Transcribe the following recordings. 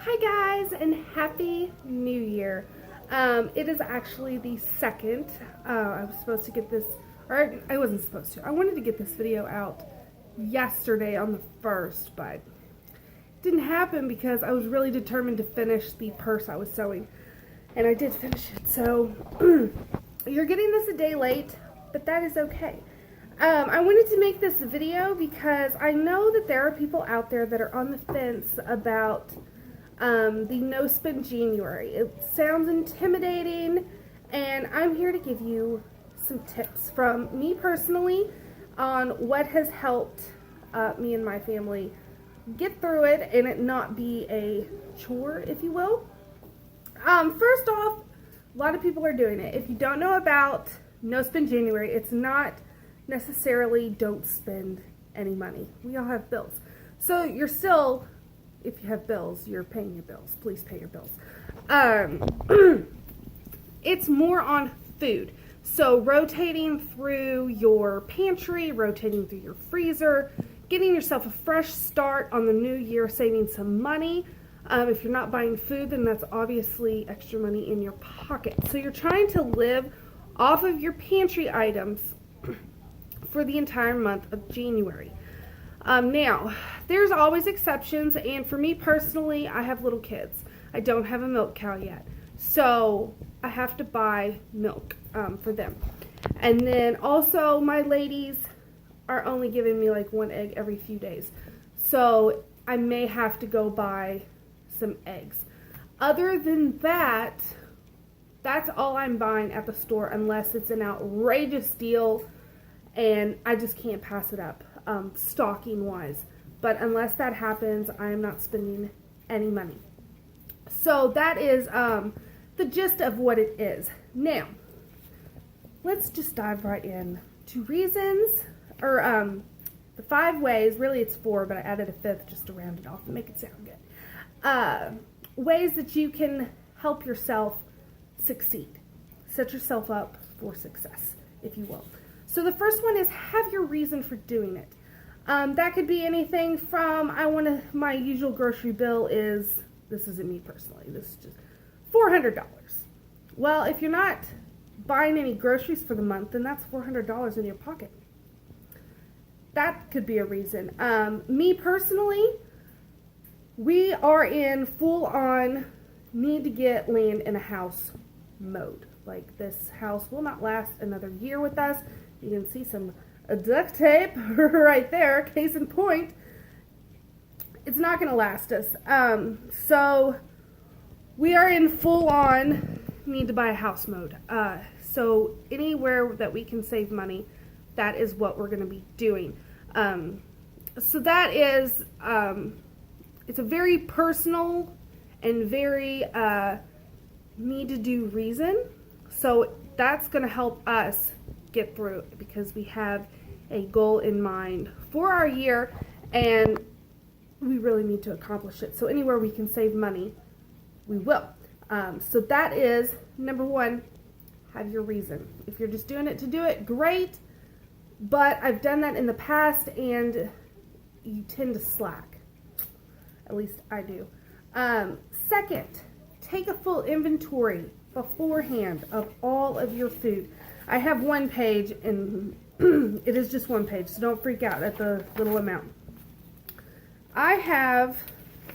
Hi guys, and Happy New Year. It is actually the 2nd. I was supposed to get this, or I wasn't supposed to. I wanted to get this video out yesterday on the 1st, but it didn't happen because I was really determined to finish the purse I was sewing. And I did finish it, so you're getting this a day late, but that is okay. I wanted to make this video because I know that there are people out there that are on the fence about the No Spend January. It sounds intimidating, and I'm here to give you some tips from me personally on what has helped me and my family get through it and it not be a chore, if you will. First off, a lot of people are doing it. If you don't know about No Spend January, it's not necessarily don't spend any money. We all have bills. So you're still, if you have bills, you're paying your bills. Please pay your bills. It's more on food. So rotating through your pantry, rotating through your freezer, getting yourself a fresh start on the new year, saving some money. If you're not buying food, then that's obviously extra money in your pocket. So you're trying to live off of your pantry items for the entire month of January. Now, there's always exceptions, and for me personally, I have little kids. I don't have a milk cow yet, so I have to buy milk for them. And then also, my ladies are only giving me like 1 egg every few days, so I may have to go buy some eggs. Other than that, that's all I'm buying at the store unless it's an outrageous deal and I just can't pass it up, stocking wise. But unless that happens, I am not spending any money. So that is the gist of what it is. Now, let's just dive right in to reasons, or the 5 ways, really it's 4, but I added a 5th just to round it off and make it sound good. Ways that you can help yourself succeed. Set yourself up for success, if you will. So the first one is have your reason for doing it. That could be anything from my usual grocery bill is, this isn't me personally, this is just $400. Well, if you're not buying any groceries for the month, then that's $400 in your pocket. That could be a reason. Me personally, we are in full-on need to get land in a house mode. Like, this house will not last another year with us. You can see some duct tape right there, case in point. It's not going to last us. So we are in full-on need to buy a house mode. So anywhere that we can save money, that is what we're going to be doing. So that is, it's a very personal and very need to do reason. So that's going to help us get through because we have a goal in mind for our year and we really need to accomplish it. So anywhere we can save money, we will. So that is number 1, have your reason. If you're just doing it to do it, great. But I've done that in the past and you tend to slack. At least I do. Second, take a full inventory beforehand of all of your food. I have 1 page and it is just 1 page, so don't freak out at the little amount.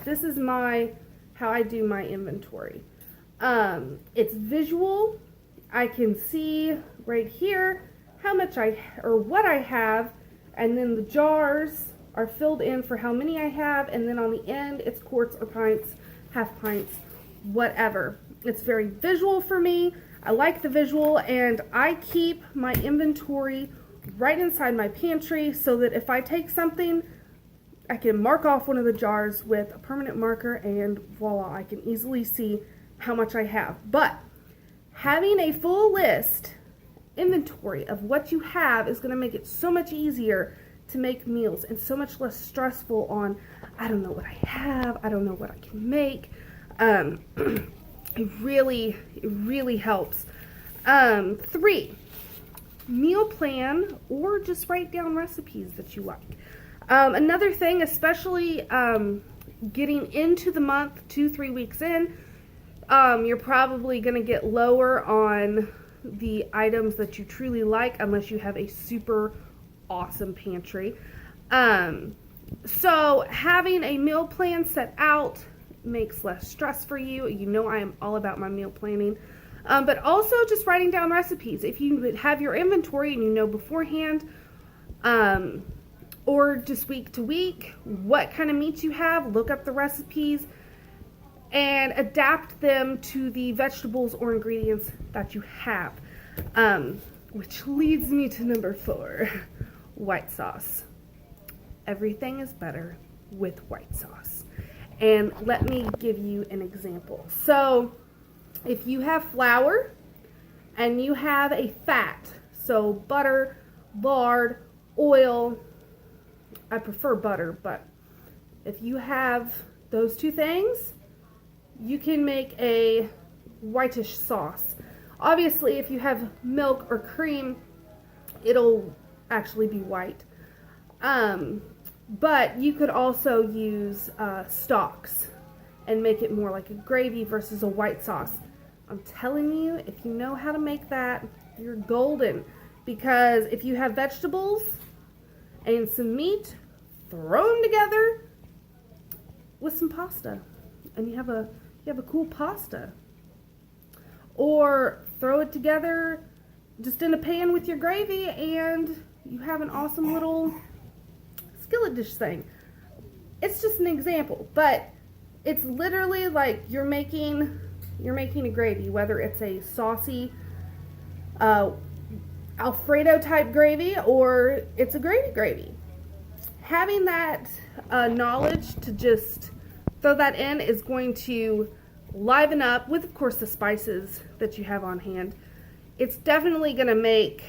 This is how I do my inventory. It's visual. I can see right here how much what I have, and then the jars are filled in for how many I have, and then on the end it's quarts or pints, half pints, whatever. It's very visual for me. I like the visual, and I keep my inventory right inside my pantry so that if I take something, I can mark off one of the jars with a permanent marker and voila, I can easily see how much I have. But having a full list inventory of what you have is going to make it so much easier to make meals and so much less stressful on, I don't know what I have, I don't know what I can make. It really helps. 3, meal plan or just write down recipes that you like. Another thing, especially getting into the month, 2-3 weeks in, you're probably going to get lower on the items that you truly like unless you have a super awesome pantry. So having a meal plan set out makes less stress for you. You know I am all about my meal planning. But also just writing down recipes. If you have your inventory and you know beforehand, or just week to week, what kind of meats you have, look up the recipes and adapt them to the vegetables or ingredients that you have. Which leads me to number 4, white sauce. Everything is better with white sauce. And let me give you an example. So if you have flour and you have a fat, so butter, lard, oil, I prefer butter, but if you have those 2 things, you can make a whitish sauce. Obviously, if you have milk or cream, it'll actually be white. But you could also use stocks and make it more like a gravy versus a white sauce. I'm telling you, if you know how to make that, you're golden. Because if you have vegetables and some meat, throw them together with some pasta, and you have a cool pasta. Or throw it together just in a pan with your gravy, and you have an awesome little skillet dish thing. It's just an example, but it's literally like you're making a gravy, whether it's a saucy Alfredo type gravy or it's a gravy. Having that knowledge to just throw that in is going to liven up with, of course, the spices that you have on hand. It's definitely going to make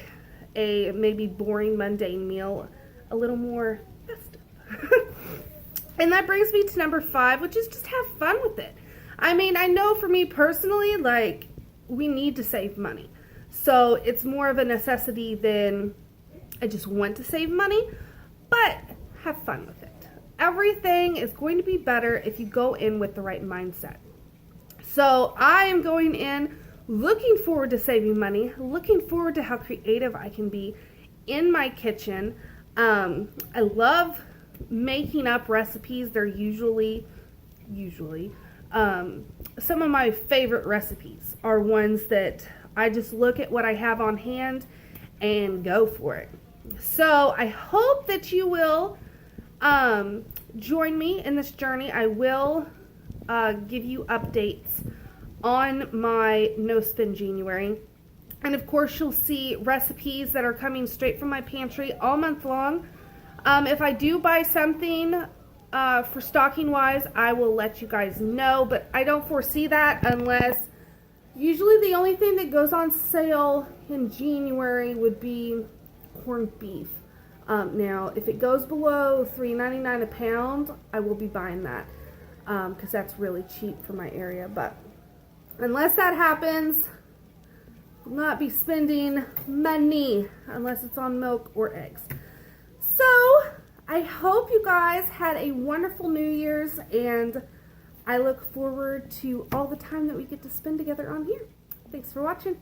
a maybe boring, mundane meal a little more festive. And that brings me to number 5, which is just have fun with it. I mean, I know for me personally, like, we need to save money. So it's more of a necessity than I just want to save money, but have fun with it. Everything is going to be better if you go in with the right mindset. So I am going in looking forward to saving money, looking forward to how creative I can be in my kitchen. I love making up recipes. They're usually some of my favorite recipes are ones that I just look at what I have on hand and go for it. So I hope that you will join me in this journey. I will give you updates on my No Spin January. And of course, you'll see recipes that are coming straight from my pantry all month long. If I do buy something for stocking wise, I will let you guys know, but I don't foresee that unless usually the only thing that goes on sale in January would be corned beef. Now, if it goes below $3.99 a pound, I will be buying that because that's really cheap for my area. But unless that happens, I'll not be spending money unless it's on milk or eggs. So I hope you guys had a wonderful New Year's, and I look forward to all the time that we get to spend together on here. Thanks for watching.